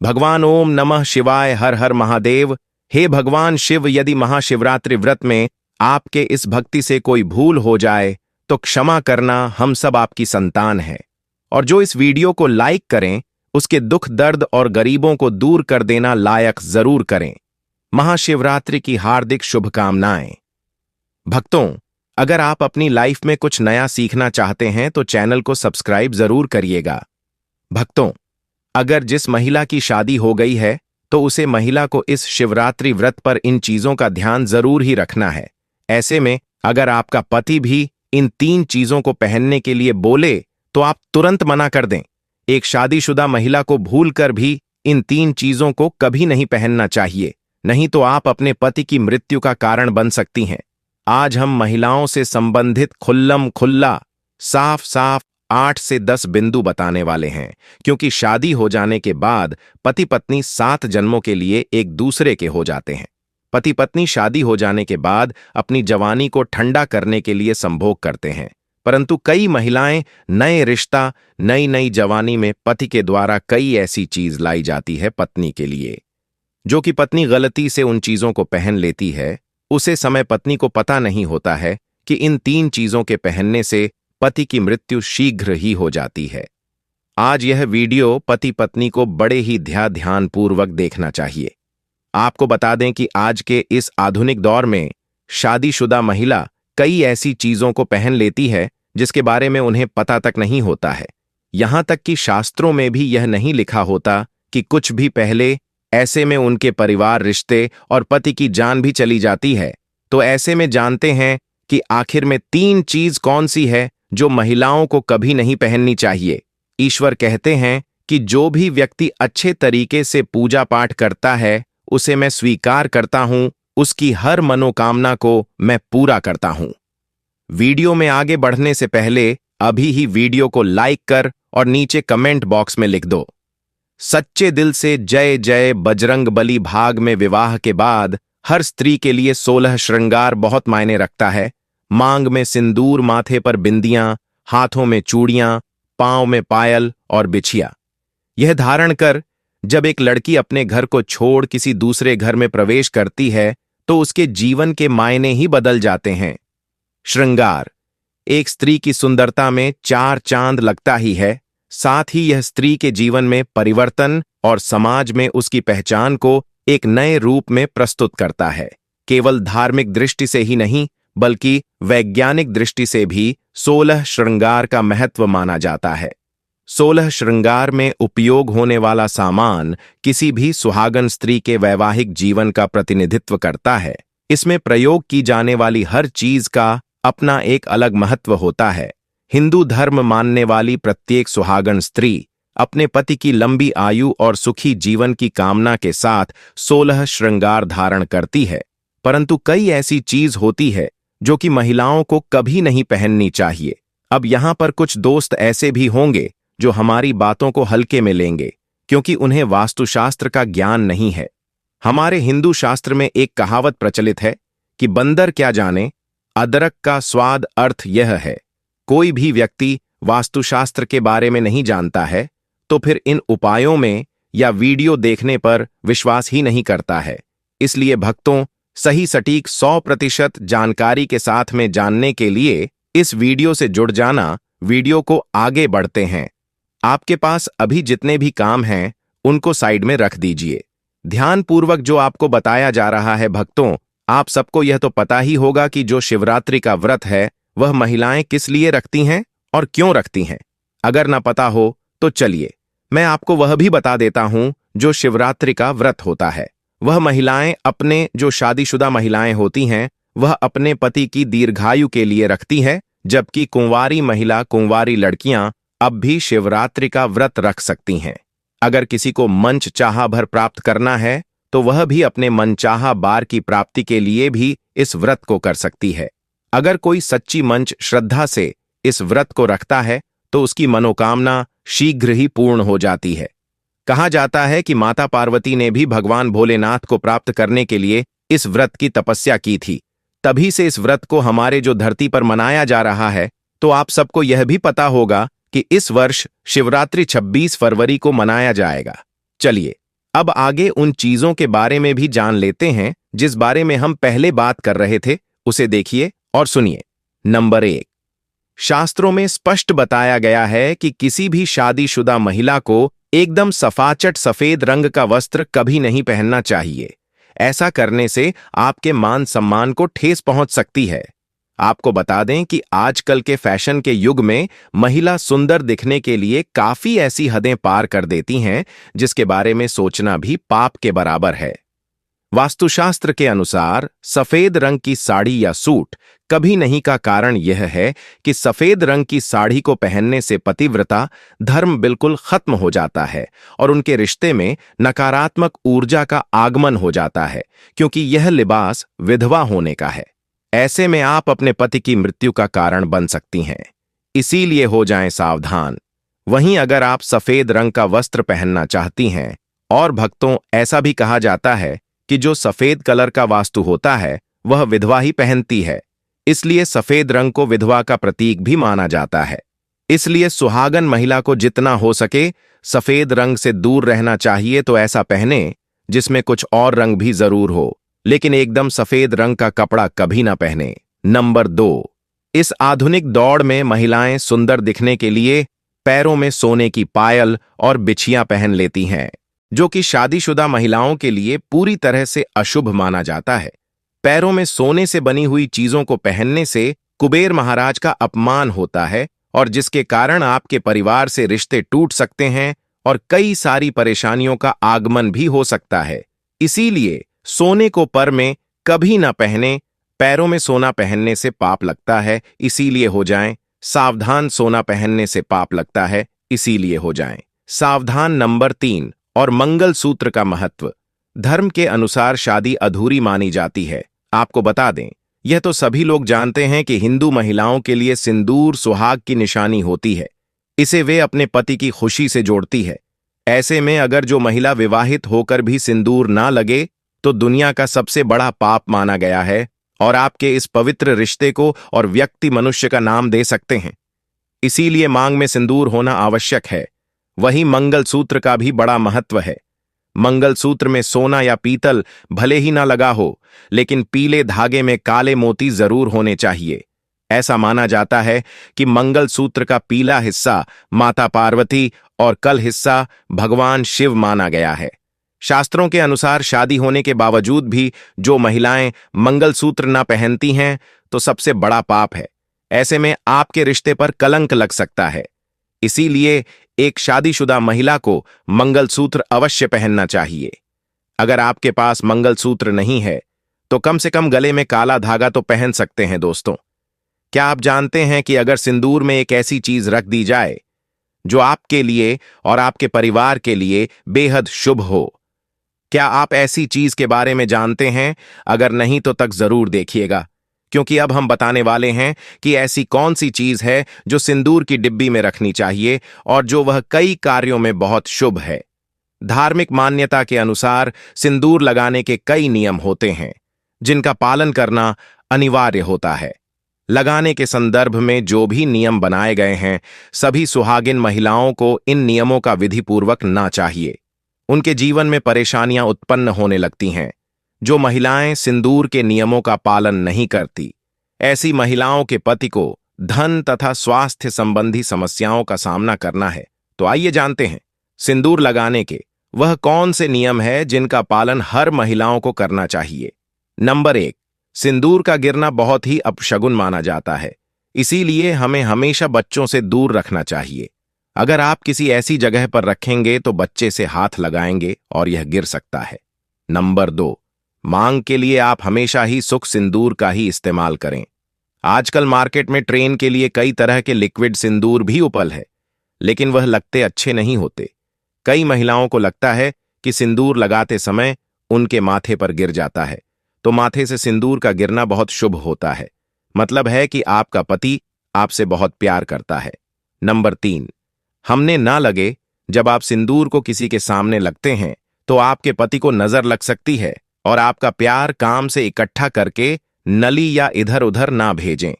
भगवान ओम नमः शिवाय, हर हर महादेव। हे भगवान शिव, यदि महाशिवरात्रि व्रत में आपके इस भक्ति से कोई भूल हो जाए तो क्षमा करना, हम सब आपकी संतान हैं। और जो इस वीडियो को लाइक करें उसके दुख दर्द और गरीबों को दूर कर देना लायक जरूर करें। महाशिवरात्रि की हार्दिक शुभकामनाएं। भक्तों, अगर आप अपनी लाइफ में कुछ नया सीखना चाहते हैं तो चैनल को सब्सक्राइब जरूर करिएगा। भक्तों, अगर जिस महिला की शादी हो गई है तो उसे महिला को इस शिवरात्रि व्रत पर इन चीजों का ध्यान जरूर ही रखना है। ऐसे में अगर आपका पति भी इन 3 चीजों को पहनने के लिए बोले तो आप तुरंत मना कर दें। एक शादीशुदा महिला को भूलकर भी इन 3 चीजों को कभी नहीं पहनना चाहिए, नहीं तो आप अपने पति की मृत्यु का कारण बन सकती हैं। आज हम महिलाओं से संबंधित खुल्लम खुल्ला साफ साफ 8 से 10 बिंदु बताने वाले हैं, क्योंकि शादी हो जाने के बाद पति पत्नी 7 जन्मों के लिए एक दूसरे के हो जाते हैं। पति पत्नी शादी हो जाने के बाद अपनी जवानी को ठंडा करने के लिए संभोग करते हैं, परंतु कई महिलाएं नए रिश्ता, नई नई जवानी में पति के द्वारा कई ऐसी चीज लाई जाती है पत्नी के लिए, जो कि पत्नी गलती से उन चीजों को पहन लेती है। उसे समय पत्नी को पता नहीं होता है कि इन 3 चीजों के पहनने से पति की मृत्यु शीघ्र ही हो जाती है। आज यह वीडियो पति पत्नी को बड़े ही ध्यानपूर्वक देखना चाहिए। आपको बता दें कि आज के इस आधुनिक दौर में शादीशुदा महिला कई ऐसी चीजों को पहन लेती है जिसके बारे में उन्हें पता तक नहीं होता है। यहां तक कि शास्त्रों में भी यह नहीं लिखा होता कि कुछ भी पहले, ऐसे में उनके परिवार, रिश्ते और पति की जान भी चली जाती है। तो ऐसे में जानते हैं कि आखिर में 3 चीज कौन सी है जो महिलाओं को कभी नहीं पहननी चाहिए। ईश्वर कहते हैं कि जो भी व्यक्ति अच्छे तरीके से पूजा पाठ करता है उसे मैं स्वीकार करता हूं, उसकी हर मनोकामना को मैं पूरा करता हूं। वीडियो में आगे बढ़ने से पहले अभी ही वीडियो को लाइक कर और नीचे कमेंट बॉक्स में लिख दो, सच्चे दिल से जय जय बजरंगबली। भाग में विवाह के बाद हर स्त्री के लिए 16 श्रृंगार बहुत मायने रखता है। मांग में सिंदूर, माथे पर बिंदियां, हाथों में चूड़ियां, पांव में पायल और बिछिया। यह धारण कर जब एक लड़की अपने घर को छोड़ किसी दूसरे घर में प्रवेश करती है तो उसके जीवन के मायने ही बदल जाते हैं। श्रृंगार एक स्त्री की सुंदरता में 4 चांद लगता ही है, साथ ही यह स्त्री के जीवन में परिवर्तन और समाज में उसकी पहचान को एक नए रूप में प्रस्तुत करता है। केवल धार्मिक दृष्टि से ही नहीं बल्कि वैज्ञानिक दृष्टि से भी 16 श्रृंगार का महत्व माना जाता है। 16 श्रृंगार में उपयोग होने वाला सामान किसी भी सुहागन स्त्री के वैवाहिक जीवन का प्रतिनिधित्व करता है। इसमें प्रयोग की जाने वाली हर चीज का अपना एक अलग महत्व होता है। हिंदू धर्म मानने वाली प्रत्येक सुहागन स्त्री अपने पति की लंबी आयु और सुखी जीवन की कामना के साथ 16 श्रृंगार धारण करती है, परंतु कई ऐसी चीज होती है जो कि महिलाओं को कभी नहीं पहननी चाहिए। अब यहां पर कुछ दोस्त ऐसे भी होंगे जो हमारी बातों को हल्के में लेंगे, क्योंकि उन्हें वास्तुशास्त्र का ज्ञान नहीं है। हमारे हिंदू शास्त्र में एक कहावत प्रचलित है कि बंदर क्या जाने अदरक का स्वाद। अर्थ यह है, कोई भी व्यक्ति वास्तुशास्त्र के बारे में नहीं जानता है तो फिर इन उपायों में या वीडियो देखने पर विश्वास ही नहीं करता है। इसलिए भक्तों, सही सटीक 100% जानकारी के साथ में जानने के लिए इस वीडियो से जुड़ जाना। वीडियो को आगे बढ़ते हैं। आपके पास अभी जितने भी काम हैं उनको साइड में रख दीजिए। ध्यानपूर्वक जो आपको बताया जा रहा है भक्तों, आप सबको यह तो पता ही होगा कि जो शिवरात्रि का व्रत है वह महिलाएं किस लिए रखती हैं और क्यों रखती हैं। अगर ना पता हो तो चलिए मैं आपको वह भी बता देता हूं। जो शिवरात्रि का व्रत होता है वह महिलाएं अपने, जो शादीशुदा महिलाएं होती हैं, वह अपने पति की दीर्घायु के लिए रखती हैं, जबकि कुंवारी महिला, कुंवारी लड़कियां अब भी शिवरात्रि का व्रत रख सकती हैं। अगर किसी को मंच चाहा भर प्राप्त करना है तो वह भी अपने मनचाहा बार की प्राप्ति के लिए भी इस व्रत को कर सकती है। अगर कोई सच्ची मंच श्रद्धा से इस व्रत को रखता है तो उसकी मनोकामना शीघ्र ही पूर्ण हो जाती है। कहा जाता है कि माता पार्वती ने भी भगवान भोलेनाथ को प्राप्त करने के लिए इस व्रत की तपस्या की थी। तभी से इस व्रत को हमारे जो धरती पर मनाया जा रहा है। तो आप सबको यह भी पता होगा कि इस वर्ष शिवरात्रि 26 फरवरी को मनाया जाएगा। चलिए अब आगे उन चीजों के बारे में भी जान लेते हैं जिस बारे में हम पहले बात कर रहे थे, उसे देखिए और सुनिए। नंबर 1, शास्त्रों में स्पष्ट बताया गया है कि किसी भी शादीशुदा महिला को एकदम सफाचट सफेद रंग का वस्त्र कभी नहीं पहनना चाहिए। ऐसा करने से आपके मान सम्मान को ठेस पहुंच सकती है। आपको बता दें कि आजकल के फैशन के युग में महिला सुंदर दिखने के लिए काफी ऐसी हदें पार कर देती हैं जिसके बारे में सोचना भी पाप के बराबर है। वास्तुशास्त्र के अनुसार सफेद रंग की साड़ी या सूट कभी नहीं का कारण यह है कि सफेद रंग की साड़ी को पहनने से पतिव्रता धर्म बिल्कुल खत्म हो जाता है और उनके रिश्ते में नकारात्मक ऊर्जा का आगमन हो जाता है, क्योंकि यह लिबास विधवा होने का है। ऐसे में आप अपने पति की मृत्यु का कारण बन सकती हैं, इसीलिए हो जाएं सावधान। वहीं अगर आप सफेद रंग का वस्त्र पहनना चाहती हैं, और भक्तों ऐसा भी कहा जाता है कि जो सफेद कलर का वास्तु होता है वह विधवा ही पहनती है, इसलिए सफेद रंग को विधवा का प्रतीक भी माना जाता है। इसलिए सुहागन महिला को जितना हो सके सफेद रंग से दूर रहना चाहिए, तो ऐसा पहने जिसमें कुछ और रंग भी जरूर हो, लेकिन एकदम सफेद रंग का कपड़ा कभी ना पहने। नंबर 2, इस आधुनिक दौड़ में महिलाएं सुंदर दिखने के लिए पैरों में सोने की पायल और बिछियां पहन लेती हैं, जो कि शादीशुदा महिलाओं के लिए पूरी तरह से अशुभ माना जाता है। पैरों में सोने से बनी हुई चीजों को पहनने से कुबेर महाराज का अपमान होता है और जिसके कारण आपके परिवार से रिश्ते टूट सकते हैं और कई सारी परेशानियों का आगमन भी हो सकता है। इसीलिए सोने को पर में कभी ना पहने। पैरों में सोना पहनने से पाप लगता है, इसीलिए हो जाएं सावधान। सोना पहनने से पाप लगता है, इसीलिए हो जाएं सावधान। नंबर 3, और मंगल सूत्र का महत्व। धर्म के अनुसार शादी अधूरी मानी जाती है। आपको बता दें, यह तो सभी लोग जानते हैं कि हिंदू महिलाओं के लिए सिंदूर सुहाग की निशानी होती है। इसे वे अपने पति की खुशी से जोड़ती है। ऐसे में अगर जो महिला विवाहित होकर भी सिंदूर ना लगे तो दुनिया का सबसे बड़ा पाप माना गया है और आपके इस पवित्र रिश्ते को और व्यक्ति मनुष्य का नाम दे सकते हैं। इसीलिए मांग में सिंदूर होना आवश्यक है। वहीं मंगलसूत्र का भी बड़ा महत्व है। मंगलसूत्र में सोना या पीतल भले ही ना लगा हो, लेकिन पीले धागे में काले मोती जरूर होने चाहिए। ऐसा माना जाता है कि मंगलसूत्र का पीला हिस्सा माता पार्वती और कल हिस्सा भगवान शिव माना गया है। शास्त्रों के अनुसार शादी होने के बावजूद भी जो महिलाएं मंगलसूत्र ना पहनती हैं तो सबसे बड़ा पाप है। ऐसे में आपके रिश्ते पर कलंक लग सकता है। इसीलिए एक शादीशुदा महिला को मंगलसूत्र अवश्य पहनना चाहिए। अगर आपके पास मंगलसूत्र नहीं है तो कम से कम गले में काला धागा तो पहन सकते हैं। दोस्तों, क्या आप जानते हैं कि अगर सिंदूर में एक ऐसी चीज रख दी जाए जो आपके लिए और आपके परिवार के लिए बेहद शुभ हो? क्या आप ऐसी चीज के बारे में जानते हैं? अगर नहीं तो तक जरूर देखिएगा, क्योंकि अब हम बताने वाले हैं कि ऐसी कौन सी चीज है जो सिंदूर की डिब्बी में रखनी चाहिए और जो वह कई कार्यों में बहुत शुभ है। धार्मिक मान्यता के अनुसार सिंदूर लगाने के कई नियम होते हैं जिनका पालन करना अनिवार्य होता है। लगाने के संदर्भ में जो भी नियम बनाए गए हैं, सभी सुहागिन महिलाओं को इन नियमों का विधिपूर्वक ना चाहिए। उनके जीवन में परेशानियां उत्पन्न होने लगती हैं। जो महिलाएं सिंदूर के नियमों का पालन नहीं करती, ऐसी महिलाओं के पति को धन तथा स्वास्थ्य संबंधी समस्याओं का सामना करना है। तो आइए जानते हैं सिंदूर लगाने के वह कौन से नियम है जिनका पालन हर महिलाओं को करना चाहिए। नंबर 1, सिंदूर का गिरना बहुत ही अपशगुन माना जाता है, इसीलिए हमें हमेशा बच्चों से दूर रखना चाहिए। अगर आप किसी ऐसी जगह पर रखेंगे तो बच्चे से हाथ लगाएंगे और यह गिर सकता है। नंबर 2, मांग के लिए आप हमेशा ही सुख सिंदूर का ही इस्तेमाल करें। आजकल मार्केट में ट्रेन के लिए कई तरह के लिक्विड सिंदूर भी उपलब्ध है, लेकिन वह लगते अच्छे नहीं होते। कई महिलाओं को लगता है कि सिंदूर लगाते समय उनके माथे पर गिर जाता है, तो माथे से सिंदूर का गिरना बहुत शुभ होता है। मतलब है कि आपका पति आपसे बहुत प्यार करता है। नंबर 3, हमने ना लगे। जब आप सिंदूर को किसी के सामने लगते हैं तो आपके पति को नजर लग सकती है और आपका प्यार काम से इकट्ठा करके नली या इधर उधर ना भेजें।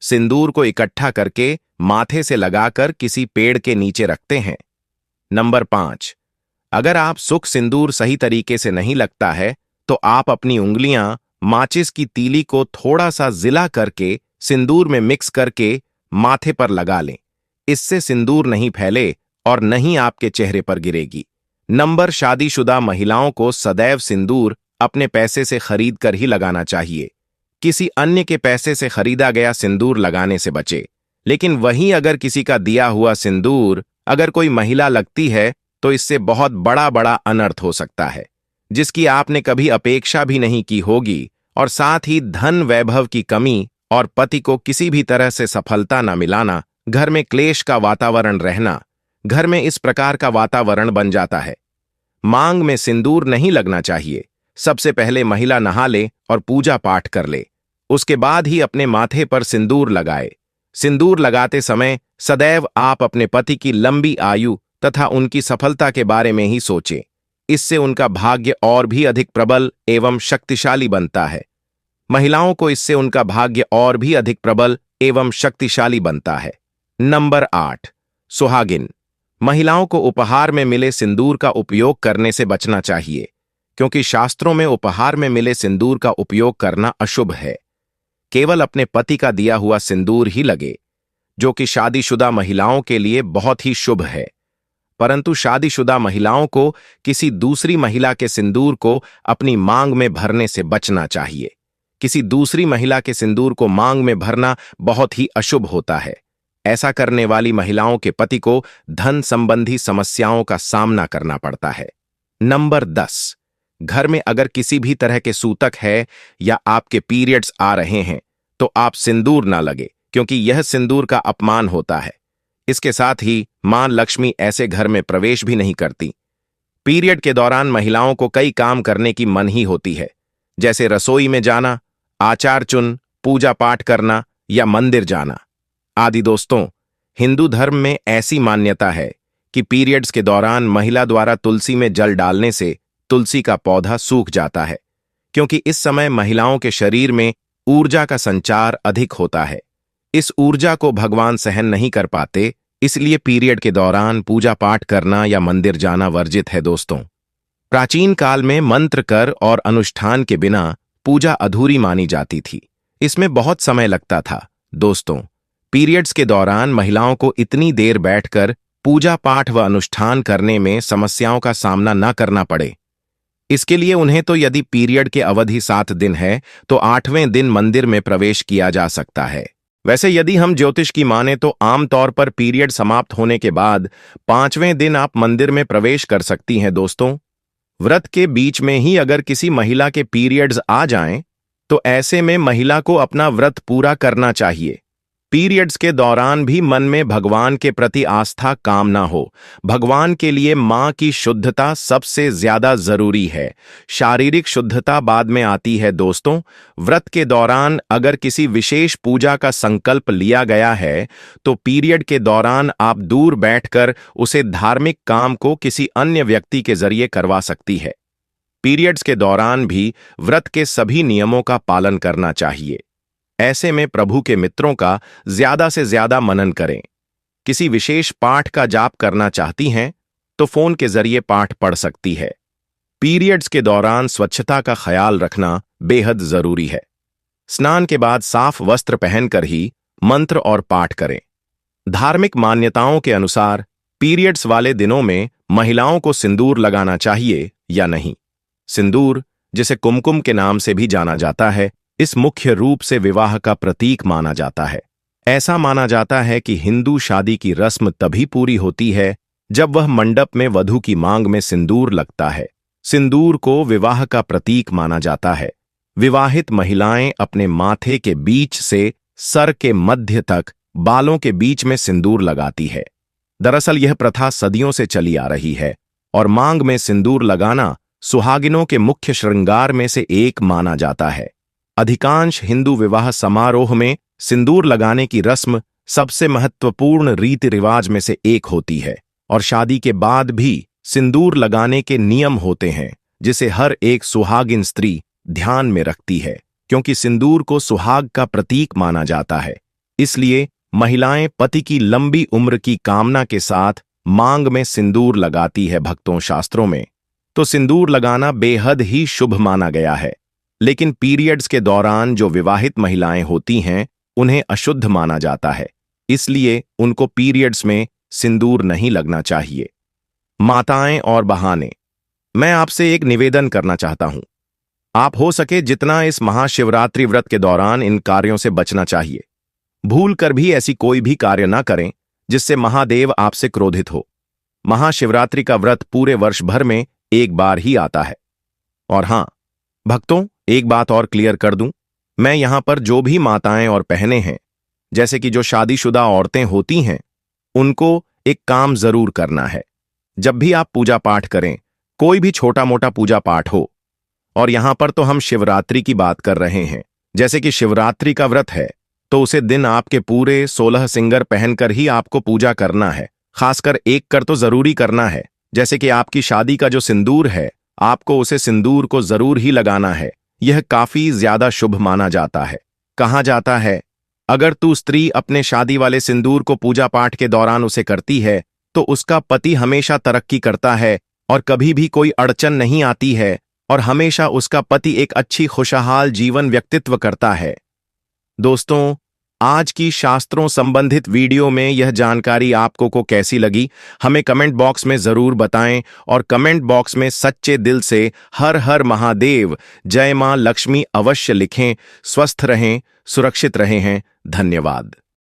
सिंदूर को इकट्ठा करके माथे से लगाकर किसी पेड़ के नीचे रखते हैं। नंबर 5, अगर आप सुख सिंदूर सही तरीके से नहीं लगता है तो आप अपनी उंगलियां माचिस की तीली को थोड़ा सा जिला करके सिंदूर में मिक्स करके माथे पर लगा लें। इससे सिंदूर नहीं फैले और नहीं आपके चेहरे पर गिरेगी। नंबर, शादीशुदा महिलाओं को सदैव सिंदूर अपने पैसे से खरीद कर ही लगाना चाहिए। किसी अन्य के पैसे से खरीदा गया सिंदूर लगाने से बचे। लेकिन वहीं अगर किसी का दिया हुआ सिंदूर अगर कोई महिला लगती है तो इससे बहुत बड़ा बड़ा अनर्थ हो सकता है, जिसकी आपने कभी अपेक्षा भी नहीं की होगी, और साथ ही धन वैभव की कमी और पति को किसी भी तरह से सफलता न मिलाना, घर में क्लेश का वातावरण रहना, घर में इस प्रकार का वातावरण बन जाता है। मांग में सिंदूर नहीं लगना चाहिए। सबसे पहले महिला नहा ले और पूजा पाठ कर ले, उसके बाद ही अपने माथे पर सिंदूर लगाए। सिंदूर लगाते समय सदैव आप अपने पति की लंबी आयु तथा उनकी सफलता के बारे में ही सोचें। इससे उनका भाग्य और भी अधिक प्रबल एवं शक्तिशाली बनता है। महिलाओं को इससे उनका भाग्य और भी अधिक प्रबल एवं शक्तिशाली बनता है। नंबर 8, सुहागिन। महिलाओं को उपहार में मिले सिंदूर का उपयोग करने से बचना चाहिए, क्योंकि शास्त्रों में उपहार में मिले सिंदूर का उपयोग करना अशुभ है। केवल अपने पति का दिया हुआ सिंदूर ही लगे, जो कि शादीशुदा महिलाओं के लिए बहुत ही शुभ है। परंतु शादीशुदा महिलाओं को किसी दूसरी महिला के सिंदूर को अपनी मांग में भरने से बचना चाहिए। किसी दूसरी महिला के सिंदूर को मांग में भरना बहुत ही अशुभ होता है। ऐसा करने वाली महिलाओं के पति को धन संबंधी समस्याओं का सामना करना पड़ता है। नंबर 10, घर में अगर किसी भी तरह के सूतक है या आपके पीरियड्स आ रहे हैं तो आप सिंदूर ना लगे, क्योंकि यह सिंदूर का अपमान होता है। इसके साथ ही मां लक्ष्मी ऐसे घर में प्रवेश भी नहीं करती। पीरियड के दौरान महिलाओं को कई काम करने की मन ही होती है, जैसे रसोई में जाना, आचार चुन, पूजा पाठ करना या मंदिर जाना आदि। दोस्तों, हिंदू धर्म में ऐसी मान्यता है कि पीरियड्स के दौरान महिला द्वारा तुलसी में जल डालने से तुलसी का पौधा सूख जाता है, क्योंकि इस समय महिलाओं के शरीर में ऊर्जा का संचार अधिक होता है। इस ऊर्जा को भगवान सहन नहीं कर पाते, इसलिए पीरियड के दौरान पूजा पाठ करना या मंदिर जाना वर्जित है। दोस्तों, प्राचीन काल में मंत्र कर और अनुष्ठान के बिना पूजा अधूरी मानी जाती थी। इसमें बहुत समय लगता था। दोस्तों, पीरियड्स के दौरान महिलाओं को इतनी देर बैठकर पूजा पाठ व अनुष्ठान करने में समस्याओं का सामना न करना पड़े, इसके लिए उन्हें तो यदि पीरियड के अवधि 7 दिन है तो 8वें दिन मंदिर में प्रवेश किया जा सकता है। वैसे यदि हम ज्योतिष की माने तो आमतौर पर पीरियड समाप्त होने के बाद 5वें दिन आप मंदिर में प्रवेश कर सकती हैं। दोस्तों, व्रत के बीच में ही अगर किसी महिला के पीरियड्स आ जाएं तो ऐसे में महिला को अपना व्रत पूरा करना चाहिए। पीरियड्स के दौरान भी मन में भगवान के प्रति आस्था काम ना हो। भगवान के लिए मां की शुद्धता सबसे ज्यादा जरूरी है। शारीरिक शुद्धता बाद में आती है। दोस्तों, व्रत के दौरान अगर किसी विशेष पूजा का संकल्प लिया गया है तो पीरियड के दौरान आप दूर बैठकर उसे धार्मिक काम को किसी अन्य व्यक्ति के जरिए करवा सकती है। पीरियड्स के दौरान भी व्रत के सभी नियमों का पालन करना चाहिए। ऐसे में प्रभु के मित्रों का ज्यादा से ज्यादा मनन करें। किसी विशेष पाठ का जाप करना चाहती हैं तो फोन के जरिए पाठ पढ़ सकती है। पीरियड्स के दौरान स्वच्छता का ख्याल रखना बेहद जरूरी है। स्नान के बाद साफ वस्त्र पहनकर ही मंत्र और पाठ करें। धार्मिक मान्यताओं के अनुसार पीरियड्स वाले दिनों में महिलाओं को सिंदूर लगाना चाहिए या नहीं। सिंदूर, जिसे कुमकुम के नाम से भी जाना जाता है, इस मुख्य रूप से विवाह का प्रतीक माना जाता है। ऐसा माना जाता है कि हिंदू शादी की रस्म तभी पूरी होती है जब वह मंडप में वधू की मांग में सिंदूर लगता है। सिंदूर को विवाह का प्रतीक माना जाता है। विवाहित महिलाएं अपने माथे के बीच से सर के मध्य तक बालों के बीच में सिंदूर लगाती है। दरअसल यह प्रथा सदियों से चली आ रही है और मांग में सिंदूर लगाना सुहागिनों के मुख्य श्रृंगार में से एक माना जाता है। अधिकांश हिंदू विवाह समारोह में सिंदूर लगाने की रस्म सबसे महत्वपूर्ण रीति रिवाज में से एक होती है और शादी के बाद भी सिंदूर लगाने के नियम होते हैं, जिसे हर एक सुहागिन स्त्री ध्यान में रखती है। क्योंकि सिंदूर को सुहाग का प्रतीक माना जाता है, इसलिए महिलाएं पति की लंबी उम्र की कामना के साथ मांग में सिंदूर लगाती है भक्तों शास्त्रों में, तो सिंदूर लगाना बेहद ही शुभ माना गया है। लेकिन पीरियड्स के दौरान जो विवाहित महिलाएं होती हैं उन्हें अशुद्ध माना जाता है, इसलिए उनको पीरियड्स में सिंदूर नहीं लगना चाहिए। माताएं और बहाने, मैं आपसे एक निवेदन करना चाहता हूं। आप हो सके जितना इस महाशिवरात्रि व्रत के दौरान इन कार्यों से बचना चाहिए। भूल कर भी ऐसी कोई भी कार्य ना करें जिससे महादेव आपसे क्रोधित हो। महाशिवरात्रि का व्रत पूरे वर्ष भर में एक बार ही आता है। और हां भक्तों, एक बात और क्लियर कर दूं, मैं यहां पर जो भी माताएं और बहनें हैं, जैसे कि जो शादीशुदा औरतें होती हैं, उनको एक काम जरूर करना है। जब भी आप पूजा पाठ करें, कोई भी छोटा मोटा पूजा पाठ हो, और यहां पर तो हम शिवरात्रि की बात कर रहे हैं, जैसे कि शिवरात्रि का व्रत है, तो उसे दिन आपके पूरे 16 सिंगर पहनकर ही आपको पूजा करना है। खासकर एक कर तो जरूरी करना है, जैसे कि आपकी शादी का जो सिंदूर है, आपको उसे सिंदूर को जरूर ही लगाना है। यह काफी ज्यादा शुभ माना जाता है। कहा जाता है, अगर तू स्त्री अपने शादी वाले सिंदूर को पूजा पाठ के दौरान उसे करती है तो उसका पति हमेशा तरक्की करता है और कभी भी कोई अड़चन नहीं आती है, और हमेशा उसका पति एक अच्छी खुशहाल जीवन व्यक्तित्व करता है। दोस्तों, आज की शास्त्रों संबंधित वीडियो में यह जानकारी आपको को कैसी लगी, हमें कमेंट बॉक्स में जरूर बताएं, और कमेंट बॉक्स में सच्चे दिल से हर हर महादेव, जय मां लक्ष्मी अवश्य लिखें। स्वस्थ रहें, सुरक्षित रहें। धन्यवाद।